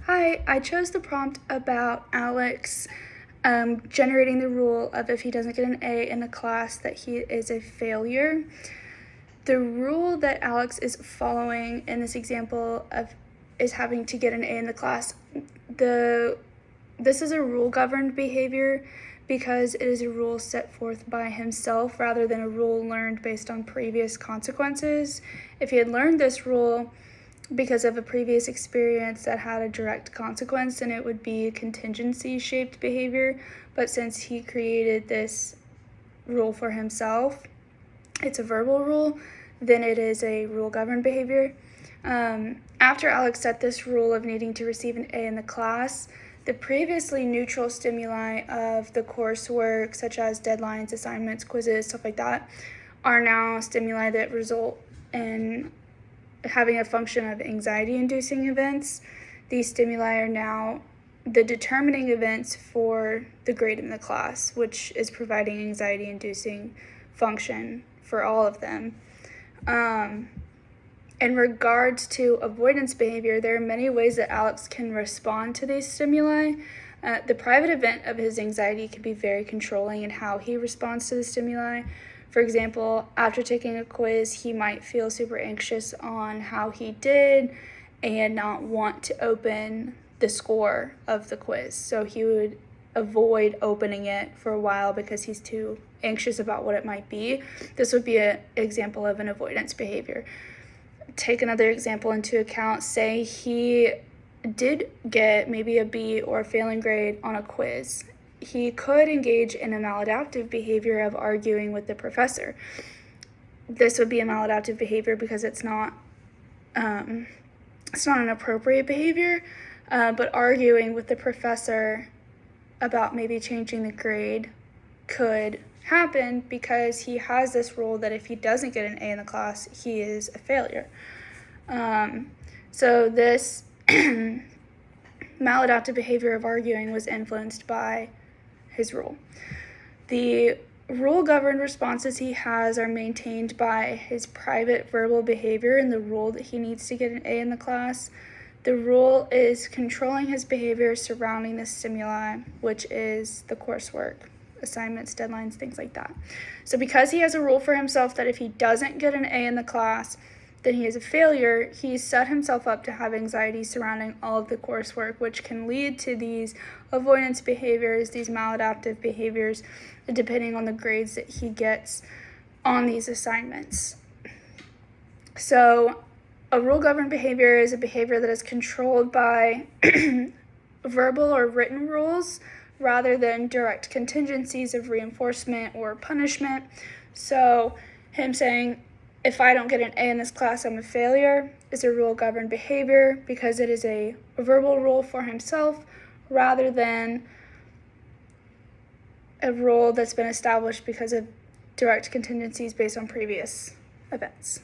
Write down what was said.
Hi, I chose the prompt about Alex generating the rule of if he doesn't get an A in a class that he is a failure. The rule that Alex is following in this example is having to get an A in the class. This is a rule-governed behavior because it is a rule set forth by himself rather than a rule learned based on previous consequences. If he had learned this rule because of a previous experience that had a direct consequence, then it would be a contingency-shaped behavior. But since he created this rule for himself, it's a verbal rule, then it is a rule-governed behavior. After Alex set this rule of needing to receive an A in the class, the previously neutral stimuli of the coursework, such as deadlines, assignments, quizzes, stuff like that, are now stimuli that result in having a function of anxiety-inducing events. These stimuli are now the determining events for the grade in the class, which is providing anxiety-inducing function for all of them. In regards to avoidance behavior, there are many ways that Alex can respond to these stimuli. The private event of his anxiety can be very controlling in how he responds to the stimuli. For example, after taking a quiz, he might feel super anxious on how he did and not want to open the score of the quiz. So he would avoid opening it for a while because he's too anxious about what it might be. This would be an example of an avoidance behavior. Take another example into account. Say he did get maybe a B or a failing grade on a quiz. He could engage in a maladaptive behavior of arguing with the professor. This would be a maladaptive behavior because it's not an appropriate behavior, but arguing with the professor about maybe changing the grade could happen because he has this rule that if he doesn't get an A in the class, he is a failure. So this maladaptive behavior of arguing was influenced by his rule. The rule-governed responses he has are maintained by his private verbal behavior and the rule that he needs to get an A in the class. The rule is controlling his behavior surrounding the stimuli, which is the coursework, assignments, deadlines, things like that. So because he has a rule for himself that if he doesn't get an A in the class, then he is a failure, he's set himself up to have anxiety surrounding all of the coursework, which can lead to these avoidance behaviors, these maladaptive behaviors, depending on the grades that he gets on these assignments. So a rule-governed behavior is a behavior that is controlled by verbal or written rules rather than direct contingencies of reinforcement or punishment. So him saying, if I don't get an A in this class, I'm a failure, is a rule-governed behavior because it is a verbal rule for himself rather than a rule that's been established because of direct contingencies based on previous events.